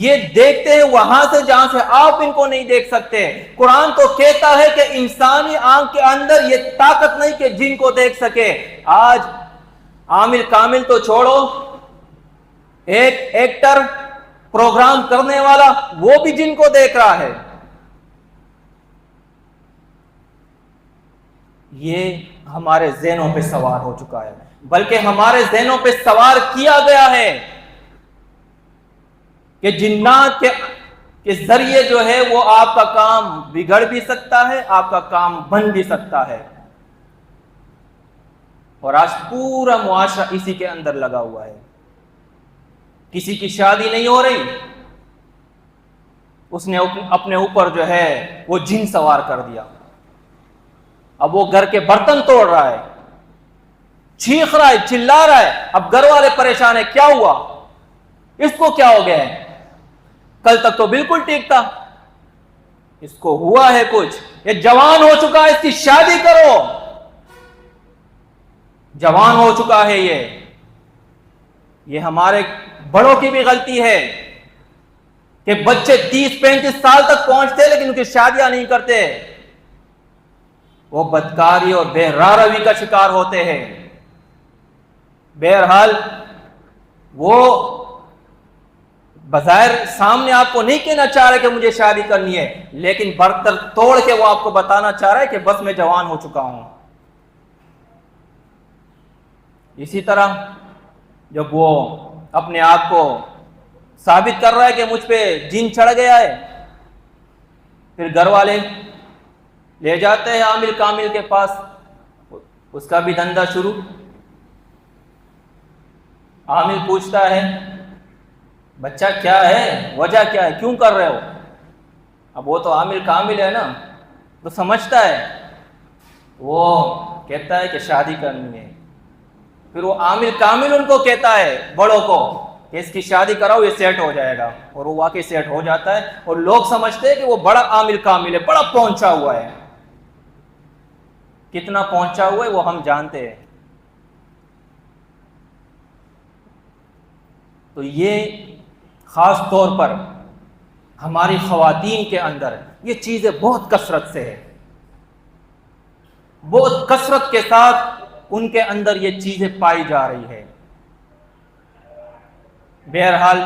یہ دیکھتے ہیں وہاں سے جہاں سے آپ ان کو نہیں دیکھ سکتے. قرآن تو کہتا ہے کہ انسانی آنکھ کے اندر یہ طاقت نہیں کہ جن کو دیکھ سکے. آج عامل کامل تو چھوڑو، ایک ایکٹر پروگرام کرنے والا وہ بھی جن کو دیکھ رہا ہے. یہ ہمارے ذہنوں پہ سوار ہو چکا ہے، بلکہ ہمارے ذہنوں پہ سوار کیا گیا ہے کہ جنات کے ذریعے جو ہے وہ آپ کا کام بگڑ بھی سکتا ہے، آپ کا کام بن بھی سکتا ہے. اور آج پورا معاشرہ اسی کے اندر لگا ہوا ہے. کسی کی شادی نہیں ہو رہی، اس نے اپنے اوپر جو ہے وہ جن سوار کر دیا. اب وہ گھر کے برتن توڑ رہا ہے، چیخ رہا ہے، چلا رہا ہے. اب گھر والے پریشان ہیں، کیا ہوا، اس کو کیا ہو گیا ہے؟ کل تک تو بالکل ٹھیک تھا، اس کو ہوا ہے کچھ، یہ جوان ہو چکا ہے، اس کی شادی کرو. جوان ہو چکا ہے یہ ہمارے بڑوں کی بھی غلطی ہے کہ بچے 30-35 سال تک پہنچتے لیکن ان کی شادیاں نہیں کرتے. وہ بدکاری اور بے راہ روی کا شکار ہوتے ہیں. بہرحال وہ بظاہر سامنے آپ کو نہیں کہنا چاہ رہے کہ مجھے شادی کرنی ہے، لیکن برتن توڑ کے وہ آپ کو بتانا چاہ رہا ہے کہ بس میں جوان ہو چکا ہوں. اسی طرح جب وہ اپنے آپ کو ثابت کر رہا ہے کہ مجھ پہ جن چڑھ گیا ہے، پھر گھر والے لے جاتے ہیں عامل کامل کے پاس، اس کا بھی دھندا شروع۔ عامل پوچھتا ہے بچہ کیا ہے، وجہ کیا ہے، کیوں کر رہے ہو؟ اب وہ تو عامل کامل ہے نا، تو سمجھتا ہے، وہ کہتا ہے کہ شادی کرنی ہے۔ پھر وہ عامل کامل ان کو کہتا ہے بڑوں کو کہ اس کی شادی کراؤ، یہ سیٹ ہو جائے گا، اور وہ واقعی سیٹ ہو جاتا ہے، اور لوگ سمجھتے ہیں کہ وہ بڑا عامل کامل ہے، بڑا پہنچا ہوا ہے۔ کتنا پہنچا ہوا ہے وہ ہم جانتے ہیں۔ تو یہ خاص طور پر ہماری خواتین کے اندر یہ چیزیں بہت کثرت سے ہے، بہت کثرت کے ساتھ ان کے اندر یہ چیزیں پائی جا رہی ہے۔ بہرحال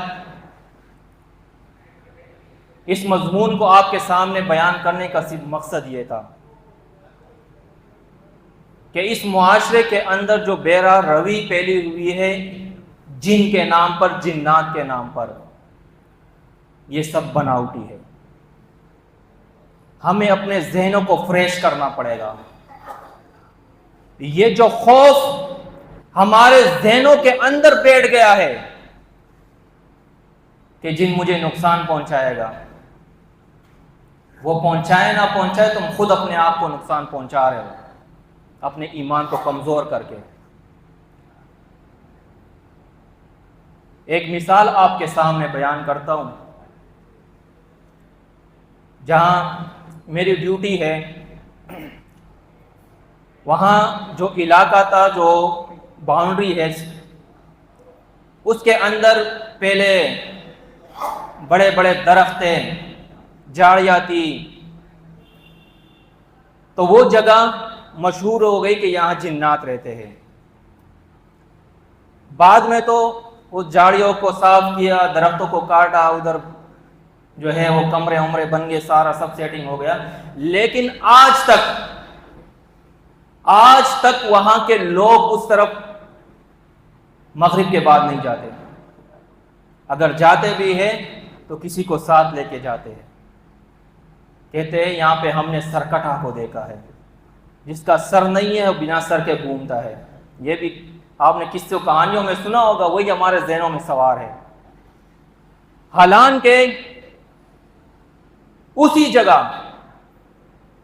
اس مضمون کو آپ کے سامنے بیان کرنے کا صرف مقصد یہ تھا کہ اس معاشرے کے اندر جو بے راہ روی پھیلی ہوئی ہے جن کے نام پر، جنات کے نام پر، یہ سب بناوٹی ہے۔ ہمیں اپنے ذہنوں کو فریش کرنا پڑے گا۔ یہ جو خوف ہمارے ذہنوں کے اندر بیٹھ گیا ہے کہ جن مجھے نقصان پہنچائے گا، وہ پہنچائے نہ پہنچائے، تم خود اپنے آپ کو نقصان پہنچا رہے ہو اپنے ایمان کو کمزور کر کے۔ ایک مثال آپ کے سامنے بیان کرتا ہوں۔ جہاں میری ڈیوٹی ہے وہاں جو علاقہ تھا، جو باؤنڈری ہے، اس کے اندر پہلے بڑے بڑے درخت تھے، جھاڑیاں تھی، تو وہ جگہ مشہور ہو گئی کہ یہاں جنات رہتے ہیں۔ بعد میں تو اس جھاڑیوں کو صاف کیا، درختوں کو کاٹا، ادھر جو ہے وہ کمرے عمرے بن گئے، سارا سب سیٹنگ ہو گیا، لیکن آج تک وہاں کے لوگ اس طرف مغرب کے بعد نہیں جاتے۔ اگر جاتے بھی ہیں تو کسی کو ساتھ لے کے جاتے ہیں۔ کہتے ہیں یہاں پہ ہم نے سرکٹا کو دیکھا ہے، جس کا سر نہیں ہے وہ بنا سر کے گھومتا ہے۔ یہ بھی آپ نے قصے و کہانیوں میں سنا ہوگا، وہی ہمارے ذہنوں میں سوار ہے۔ حالانکہ اسی جگہ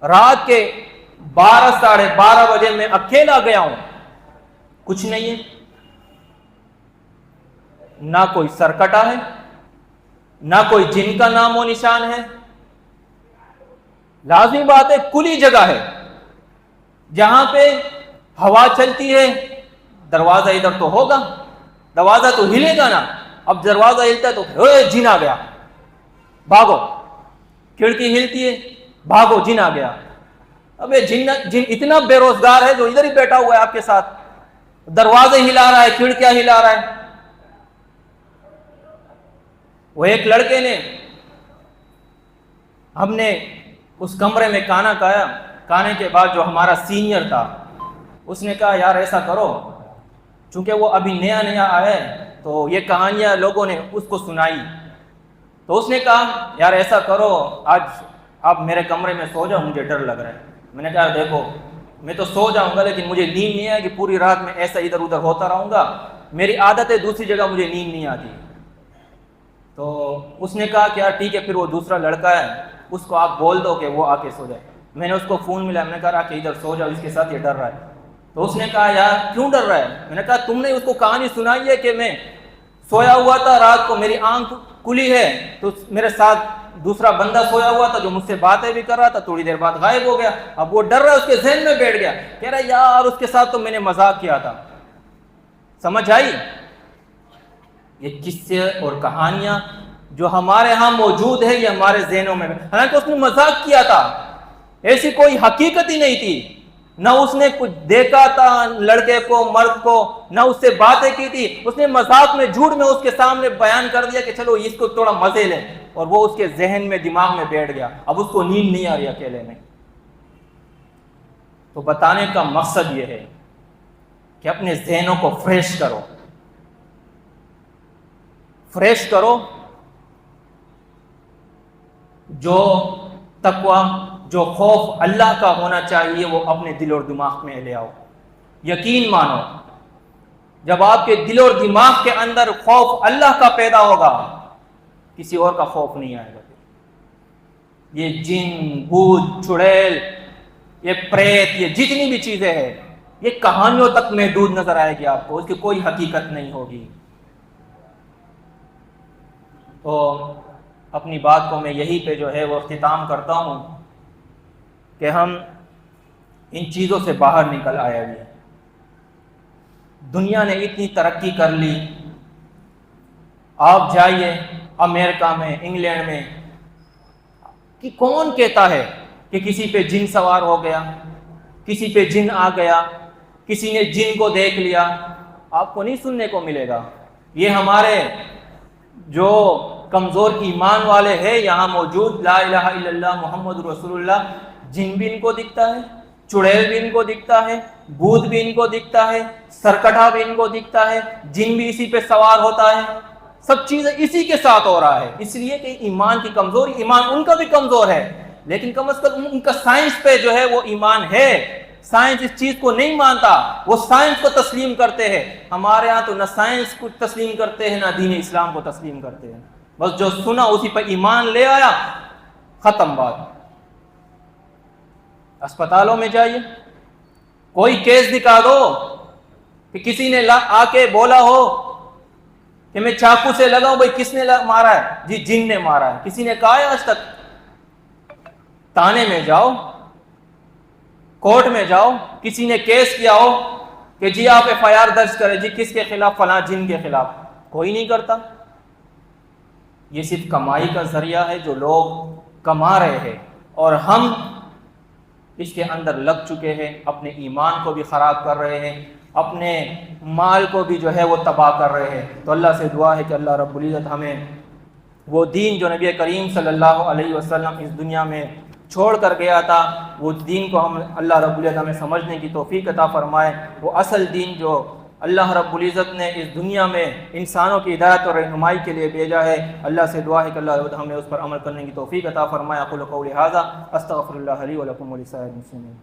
رات کے 12 ساڑھے 12 بجے میں اکیلا گیا ہوں، کچھ نہیں ہے، نہ کوئی سرکٹا ہے، نہ کوئی جن کا نام و نشان ہے۔ لازمی بات ہے کھلی جگہ ہے جہاں پہ ہوا چلتی ہے، دروازہ ادھر تو ہوگا، دروازہ تو ہلے گا نا۔ اب دروازہ ہلتا ہے تو جن آ گیا، بھاگو، کھڑکی ہلتی ہے، بھاگو، جن آ گیا۔ اب یہ جن اتنا بے روزگار ہے جو ادھر ہی بیٹھا ہوا ہے آپ کے ساتھ، دروازے ہلا رہا ہے، کھڑکیاں ہلا رہا ہے۔ وہ ایک لڑکے نے، ہم نے اس کمرے میں کھانا کھایا، کھانے کے بعد جو ہمارا سینئر تھا اس نے کہا یار ایسا کرو، چونکہ وہ ابھی نیا نیا آیا ہے تو یہ کہانیاں لوگوں نے اس کو سنائی، تو اس نے کہا یار ایسا کرو آج آپ میرے کمرے میں سو جاؤ، مجھے ڈر لگ رہا ہے۔ میں نے کہا دیکھو میں تو سو جاؤں گا لیکن مجھے نیند نہیں آئے گی، پوری رات میں ایسا ادھر ادھر ہوتا رہوں گا، میری عادت ہے دوسری جگہ مجھے نیند نہیں آتی۔ تو اس نے کہا کہ یار ٹھیک ہے، پھر وہ دوسرا لڑکا ہے اس کو آپ بول دو کہ وہ آ کے سو جائے۔ میں نے اس کو فون ملا، میں نے کہا کہ ادھر سو جاؤ، اس کے ساتھ یہ ڈر رہا ہے۔ تو اس نے کہا یار کیوں ڈر رہا ہے؟ میں نے کہا تم نے اس کو کہانی سنائی ہے کہ میں سویا ہوا تھا رات کو، میری آنکھ کھلی ہے، تو میرے ساتھ دوسرا بندہ سویا ہوا تھا جو مجھ سے باتیں بھی کر رہا تھا، تھوڑی دیر بعد غائب ہو گیا۔ اب وہ ڈر رہا ہے، اس کے ذہن میں بیٹھ گیا، کہہ رہا یار اس کے ساتھ تو میں نے مذاق کیا تھا۔ سمجھ آئی؟ یہ قصے اور کہانیاں جو ہمارے ہاں موجود ہے یہ ہمارے ذہنوں میں، حالانکہ اس نے مذاق کیا تھا، ایسی کوئی حقیقت ہی نہیں تھی، نہ اس نے کچھ دیکھا تھا لڑکے کو، مرد کو، نہ اس سے باتیں کی تھی، اس نے مذاق میں جھوٹ میں اس کے سامنے بیان کر دیا کہ چلو اس کو تھوڑا مزے لیں، اور وہ اس کے ذہن میں دماغ میں بیٹھ گیا۔ اب اس کو نیند نہیں آ رہی اکیلے میں۔ تو بتانے کا مقصد یہ ہے کہ اپنے ذہنوں کو فریش کرو، فریش کرو۔ جو تقوی، جو خوف اللہ کا ہونا چاہیے، وہ اپنے دل اور دماغ میں لے آؤ۔ یقین مانو، جب آپ کے دل اور دماغ کے اندر خوف اللہ کا پیدا ہوگا، کسی اور کا خوف نہیں آئے گا۔ یہ جن، بھوت، چڑیل، یہ پریت، یہ جتنی بھی چیزیں ہیں، یہ کہانیوں تک محدود نظر آئے گی آپ کو، اس کی کوئی حقیقت نہیں ہوگی۔ تو اپنی بات کو میں یہی پہ جو ہے وہ اختتام کرتا ہوں کہ ہم ان چیزوں سے باہر نکل آئے ہوئے۔ دنیا نے اتنی ترقی کر لی، آپ جائیے امریکہ میں، انگلینڈ میں، کہ کون کہتا ہے کہ کسی پہ جن سوار ہو گیا، کسی پہ جن آ گیا، کسی نے جن کو دیکھ لیا؟ آپ کو نہیں سننے کو ملے گا۔ یہ ہمارے جو کمزور ایمان والے ہیں یہاں موجود، لا الہ الا اللہ محمد رسول اللہ، جن بھی ان کو دکھتا ہے، چڑیل بھی ان کو دکھتا ہے، بھوت بھی ان کو دکھتا ہے، سرکٹا بھی ان کو دکھتا ہے، جن بھی اسی پہ سوار ہوتا ہے، سب چیزیں اسی کے ساتھ ہو رہا ہے۔ اس لیے کہ ایمان کی کمزوری، ایمان ان کا بھی کمزور ہے، لیکن کم از کم ان کا سائنس پہ جو ہے وہ ایمان ہے۔ سائنس اس چیز کو نہیں مانتا، وہ سائنس کو تسلیم کرتے ہیں۔ ہمارے ہاں تو نہ سائنس کو تسلیم کرتے ہیں، نہ دین اسلام کو تسلیم کرتے ہیں، بس جو سنا اسی پہ ایمان لے آیا، ختم بات۔ اسپتالوں میں جائیے، کوئی کیس دکھا دو کہ کسی نے آ کے بولا ہو کہ میں چاقو سے لگا ہوں، بھائی کس نے مارا ہے؟ جی جن نے مارا ہے۔ کسی نے کہا ہے آج تک؟ تانے میں جاؤ، کورٹ میں جاؤ، کسی نے کیس کیا ہو کہ جی آپ ایف آئی آر درج کریں، جی کس کے خلاف؟ فلاں جن کے خلاف۔ کوئی نہیں کرتا۔ یہ صرف کمائی کا ذریعہ ہے جو لوگ کما رہے ہیں، اور ہم اس کے اندر لگ چکے ہیں، اپنے ایمان کو بھی خراب کر رہے ہیں، اپنے مال کو بھی جو ہے وہ تباہ کر رہے ہیں۔ تو اللہ سے دعا ہے کہ اللہ رب العزت ہمیں وہ دین جو نبی کریم صلی اللہ علیہ وسلم اس دنیا میں چھوڑ کر گیا تھا، وہ دین کو ہم اللہ رب العزت ہمیں سمجھنے کی توفیق عطا فرمائے۔ وہ اصل دین جو اللہ رب العزت نے اس دنیا میں انسانوں کی ہدایت اور رہنمائی کے لیے بھیجا ہے، اللہ سے دعا ہے کہ اللہ رب العزت ہمیں اس پر عمل کرنے کی توفیق عطا فرمائے۔ اقول قولی ھذا استغفر اللہ لی ولکم ولسائر المسلمین۔